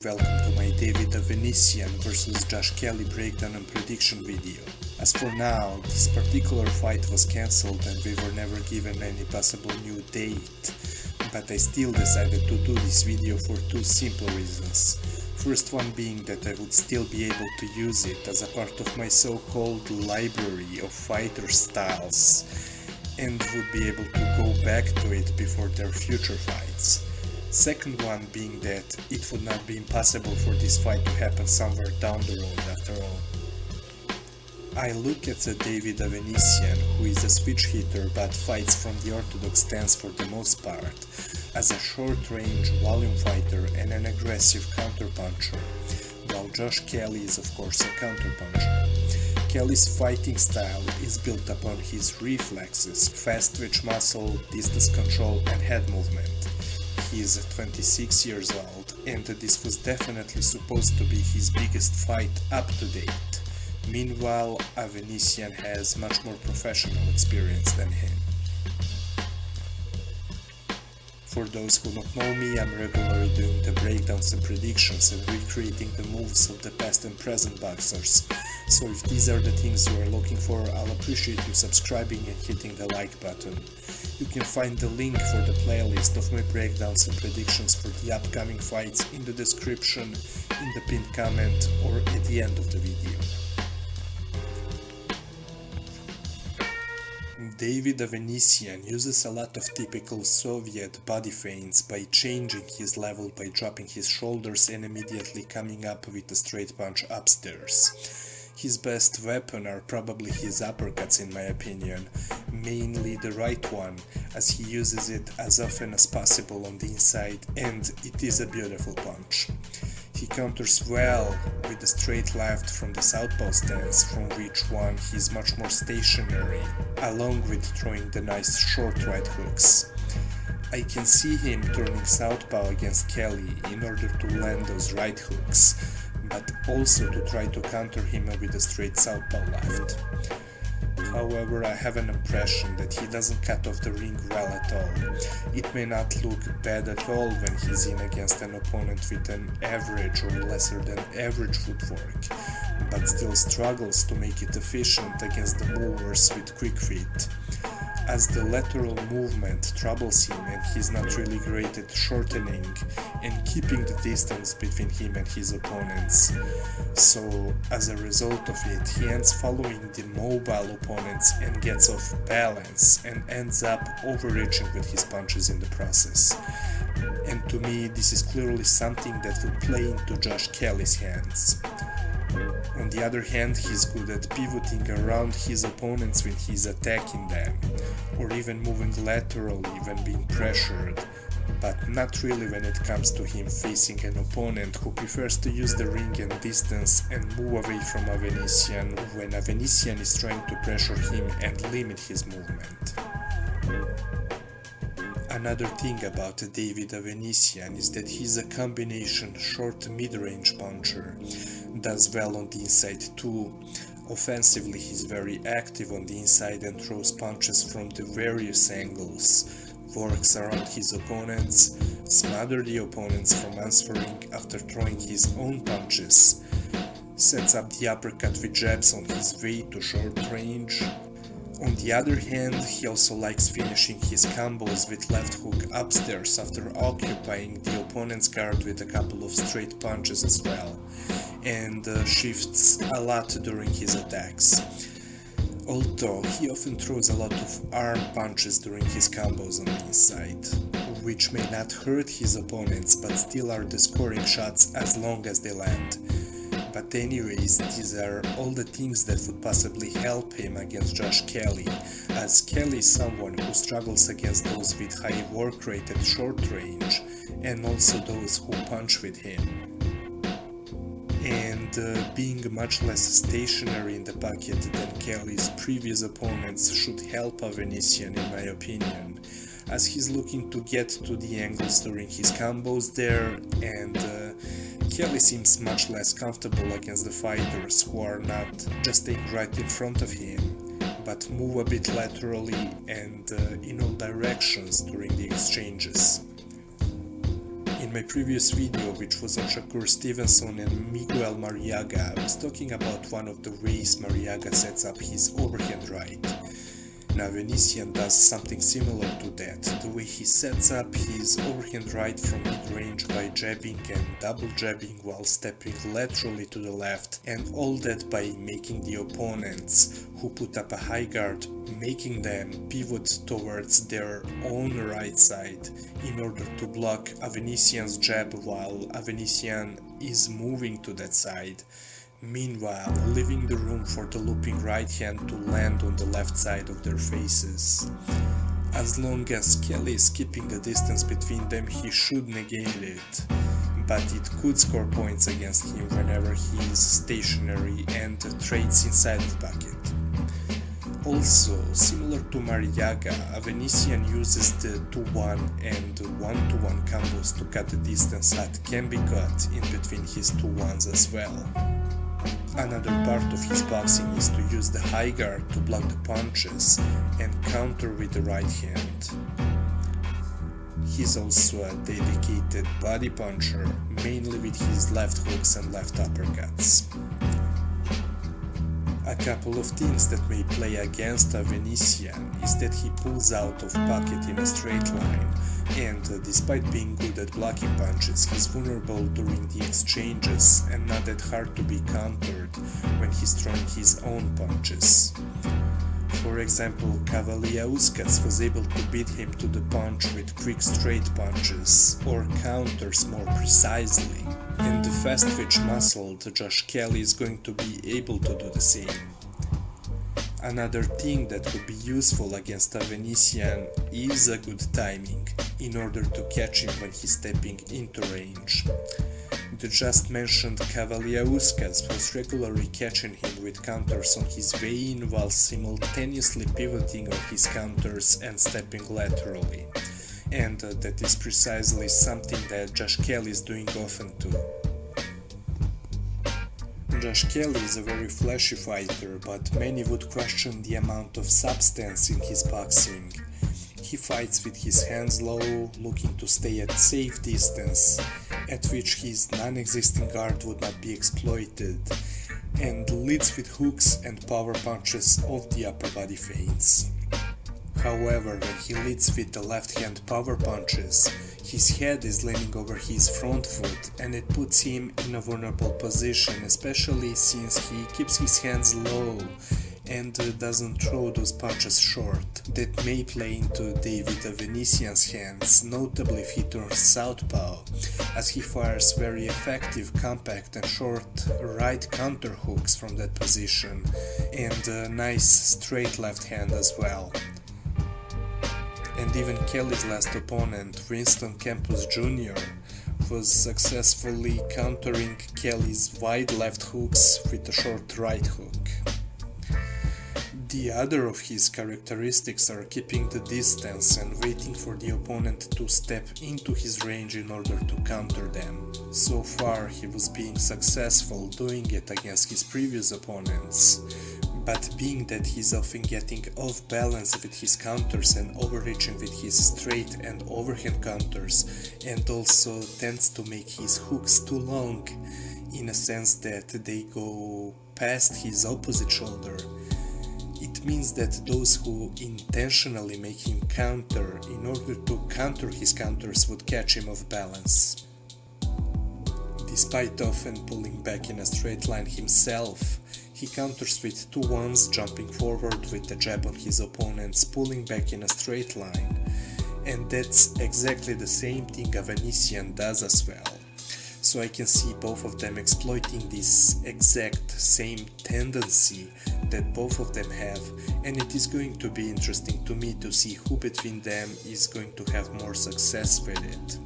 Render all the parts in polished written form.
Welcome to my David Avanesyan vs Josh Kelly breakdown and prediction video. As for now, this particular fight was cancelled and we were never given any possible new date, but I still decided to do this video for two simple reasons. First one being that I would still be able to use it as a part of my so-called library of fighter styles and would be able to go back to it before their future fights. Second one being that it would not be impossible for this fight to happen somewhere down the road after all. I look at David Avanesyan, who is a switch hitter but fights from the orthodox stance for the most part, as a short-range volume fighter and an aggressive counterpuncher, while Josh Kelly is of course a counterpuncher. Kelly's fighting style is built upon his reflexes, fast twitch muscle, distance control and head movement. He is 26 years old and this was definitely supposed to be his biggest fight up to date. Meanwhile, Avanesyan has much more professional experience than him. For those who don't know me, I'm regularly doing the breakdowns and predictions and recreating the moves of the past and present boxers. So if these are the things you are looking for, I'll appreciate you subscribing and hitting the like button. You can find the link for the playlist of my breakdowns and predictions for the upcoming fights in the description, in the pinned comment or at the end of the video. David Avanesyan uses a lot of typical Soviet body feints by changing his level by dropping his shoulders and immediately coming up with a straight punch upstairs. His best weapon are probably his uppercuts in my opinion, mainly the right one, as he uses it as often as possible on the inside and it is a beautiful punch. He counters well with the straight left from the southpaw stance, from which one he is much more stationary, along with throwing the nice short right hooks. I can see him turning southpaw against Kelly in order to land those right hooks, but also to try to counter him with a straight southpaw left. However, I have an impression that he doesn't cut off the ring well at all. It may not look bad at all when he's in against an opponent with an average or lesser than average footwork, but still struggles to make it efficient against the movers with quick feet, as the lateral movement troubles him and he's not really great at shortening and keeping the distance between him and his opponents. So as a result of it, he ends following the mobile opponents and gets off balance and ends up overreaching with his punches in the process. And to me, this is clearly something that would play into Josh Kelly's hands. On the other hand, he's good at pivoting around his opponents when he's attacking them, or even moving laterally when being pressured, but not really when it comes to him facing an opponent who prefers to use the ring and distance and move away from Avanesyan when Avanesyan is trying to pressure him and limit his movement. Another thing about David Avanesyan is that he's a combination short mid-range puncher, does well on the inside too. Offensively he's very active on the inside and throws punches from the various angles, works around his opponents, smother the opponents from answering after throwing his own punches, sets up the uppercut with jabs on his way to short range. On the other hand, he also likes finishing his combos with left hook upstairs after occupying the opponent's guard with a couple of straight punches as well, and shifts a lot during his attacks. Although he often throws a lot of arm punches during his combos on the inside, which may not hurt his opponents but still are the scoring shots as long as they land. But anyways, these are all the things that would possibly help him against Josh Kelly, as Kelly is someone who struggles against those with high work rate at short range, and also those who punch with him. And being much less stationary in the pocket than Kelly's previous opponents should help Avanesyan in my opinion, as he's looking to get to the angles during his combos there, and Kelly seems much less comfortable against the fighters who are not just staying right in front of him, but move a bit laterally and in all directions during the exchanges. In my previous video, which was on Shakur Stevenson and Miguel Marriaga, I was talking about one of the ways Marriaga sets up his overhand right. Now Avanesyan does something similar to that, the way he sets up his overhand right from mid-range by jabbing and double jabbing while stepping laterally to the left, and all that by making the opponents who put up a high guard, making them pivot towards their own right side in order to block Avanesyan's jab while Avanesyan is moving to that side. Meanwhile, leaving the room for the looping right hand to land on the left side of their faces. As long as Kelly is keeping the distance between them, he should negate it, but it could score points against him whenever he is stationary and trades inside of pocket. Also, similar to Marriaga, Avanesyan uses the 2-1 and 1-1 combos to cut the distance that can be cut in between his 2-1s as well. Another part of his boxing is to use the high guard to block the punches and counter with the right hand. He's also a dedicated body puncher, mainly with his left hooks and left uppercuts. A couple of things that may play against Avanesyan is that he pulls out of pocket in a straight line, and despite being good at blocking punches, he's vulnerable during the exchanges and not that hard to be countered when he's throwing his own punches. For example, Kavaliauskas was able to beat him to the punch with quick straight punches or counters more precisely, and the fast-twitch muscled Josh Kelly is going to be able to do the same. Another thing that could be useful against Avanesyan is a good timing, in order to catch him when he's stepping into range. The just mentioned Kavaliauskas was regularly catching him with counters on his way in while simultaneously pivoting on his counters and stepping laterally. And that is precisely something that Josh Kelly is doing often too. Josh Kelly is a very flashy fighter, but many would question the amount of substance in his boxing. He fights with his hands low, looking to stay at safe distance, at which his non-existing guard would not be exploited, and leads with hooks and power punches off the upper body feints. However, when he leads with the left hand power punches, his head is leaning over his front foot, and it puts him in a vulnerable position, especially since he keeps his hands low and doesn't throw those punches short. That may play into David Avanesyan's hands, notably if he turns southpaw, as he fires very effective, compact and short right counter hooks from that position, and a nice straight left hand as well. And even Kelly's last opponent, Winston Campos Jr., was successfully countering Kelly's wide left hooks with a short right hook. The other of his characteristics are keeping the distance and waiting for the opponent to step into his range in order to counter them. So far he was being successful doing it against his previous opponents, but being that he's often getting off balance with his counters and overreaching with his straight and overhand counters, and also tends to make his hooks too long, in a sense that they go past his opposite shoulder, it means that those who intentionally make him counter in order to counter his counters would catch him off balance. Despite often pulling back in a straight line himself, he counters with 2-1s, jumping forward with a jab on his opponents, pulling back in a straight line. And that's exactly the same thing Avanesyan does as well. So I can see both of them exploiting this exact same tendency that both of them have, and it is going to be interesting to me to see who between them is going to have more success with it.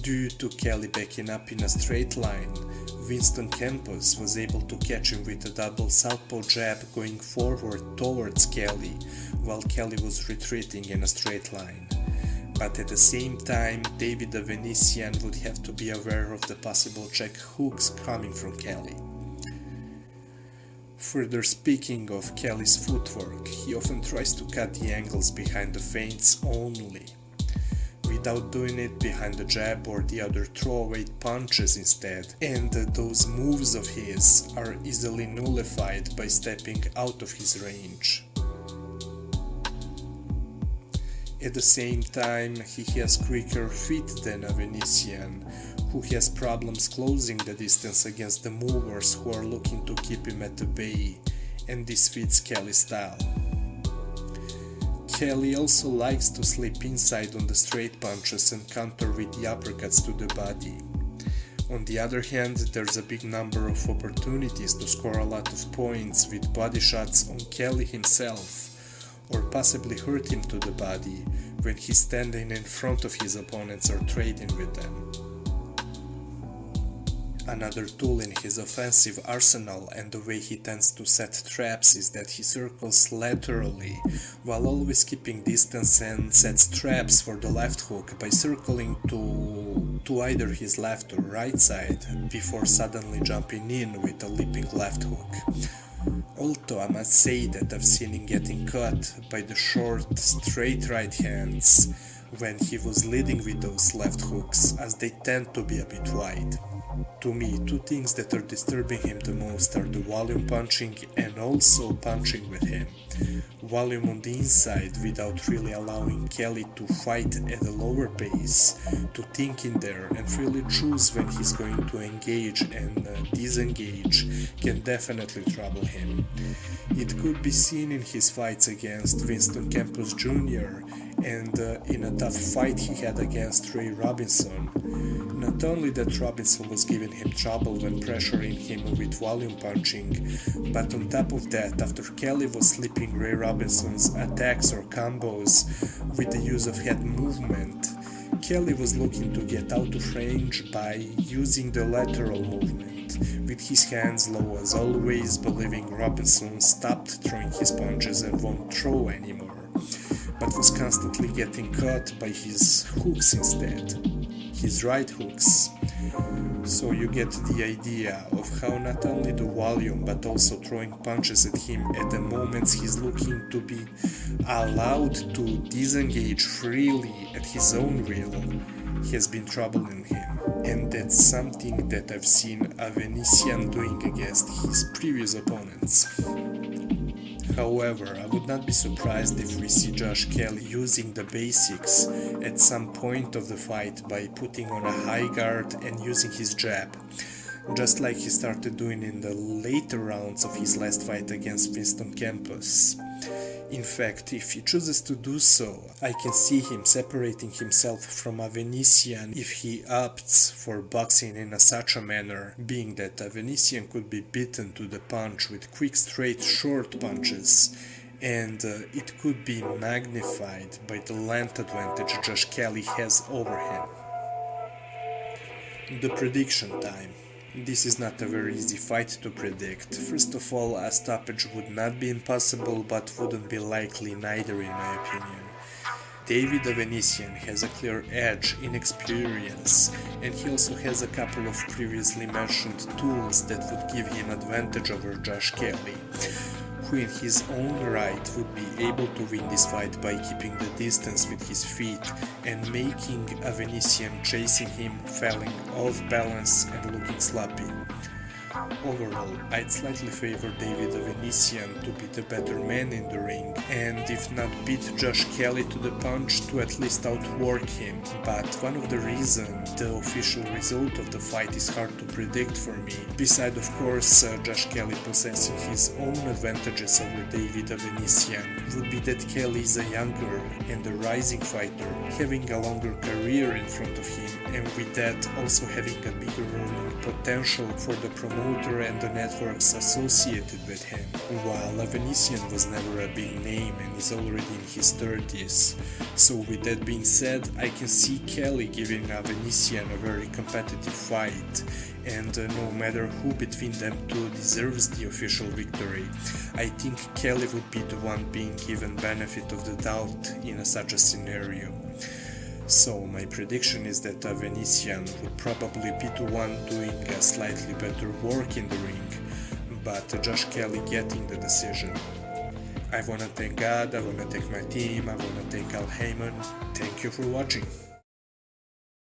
Due to Kelly backing up in a straight line, Winston Campos was able to catch him with a double southpaw jab going forward towards Kelly, while Kelly was retreating in a straight line. But at the same time, David Avanesyan would have to be aware of the possible check hooks coming from Kelly. Further speaking of Kelly's footwork, he often tries to cut the angles behind the feints only. without doing it behind the jab or the other throwaway punches instead, and those moves of his are easily nullified by stepping out of his range. At the same time, he has quicker feet than Avanesyan, who has problems closing the distance against the movers who are looking to keep him at bay, and this fits Kelly's style. Kelly also likes to slip inside on the straight punches and counter with the uppercuts to the body. On the other hand, there's a big number of opportunities to score a lot of points with body shots on Kelly himself, or possibly hurt him to the body when he's standing in front of his opponents or trading with them. Another tool in his offensive arsenal and the way he tends to set traps is that he circles laterally while always keeping distance and sets traps for the left hook by circling to either his left or right side before suddenly jumping in with a leaping left hook. Although I must say that I've seen him getting caught by the short, straight right hands when he was leading with those left hooks, as they tend to be a bit wide. To me, two things that are disturbing him the most are the volume punching and also punching with him. Volume on the inside without really allowing Kelly to fight at a lower pace, to think in there and really choose when he's going to engage and disengage can definitely trouble him. It could be seen in his fights against Winston Campos Jr. and in a tough fight he had against Ray Robinson. Not only that Robinson was giving him trouble when pressuring him with volume punching, but on top of that, after Kelly was slipping Ray Robinson's attacks or combos with the use of head movement, Kelly was looking to get out of range by using the lateral movement, with his hands low as always, believing Robinson stopped throwing his punches and won't throw anymore, but was constantly getting caught by his hooks instead. His right hooks. So you get the idea of how not only the volume but also throwing punches at him at the moments he's looking to be allowed to disengage freely at his own will has been troubling him. And that's something that I've seen Avanesyan doing against his previous opponents. However, I would not be surprised if we see Josh Kelly using the basics at some point of the fight by putting on a high guard and using his jab, just like he started doing in the later rounds of his last fight against Winston Campos. In fact, if he chooses to do so, I can see him separating himself from Avanesyan if he opts for boxing in such a manner, being that Avanesyan could be beaten to the punch with quick straight short punches, and it could be magnified by the length advantage Josh Kelly has over him. The prediction time. This is not a very easy fight to predict. First of all, a stoppage would not be impossible, but wouldn't be likely neither in my opinion. David Avanesyan has a clear edge in experience, and he also has a couple of previously mentioned tools that would give him advantage over Josh Kelly, who in his own right would be able to win this fight by keeping the distance with his feet and making Avanesyan chasing him falling off balance and looking sloppy. Overall, I'd slightly favor David Avanesyan to be the better man in the ring, and if not beat Josh Kelly to the punch, to at least outwork him. But one of the reasons the official result of the fight is hard to predict for me, beside of course Josh Kelly possessing his own advantages over David Avanesyan, would be that Kelly is a younger and a rising fighter, having a longer career in front of him, and with that also having a bigger earning potential for the promoter and the networks associated with him, while Avanesyan was never a big name and is already in his 30s. So with that being said, I can see Kelly giving Avanesyan a very competitive fight, and no matter who between them two deserves the official victory, I think Kelly would be the one being given benefit of the doubt in such a scenario. So my prediction is that Avanesyan would probably be the one doing a slightly better work in the ring, but Josh Kelly getting the decision. I wanna thank God, I wanna thank my team, I wanna thank Al Heyman. Thank you for watching.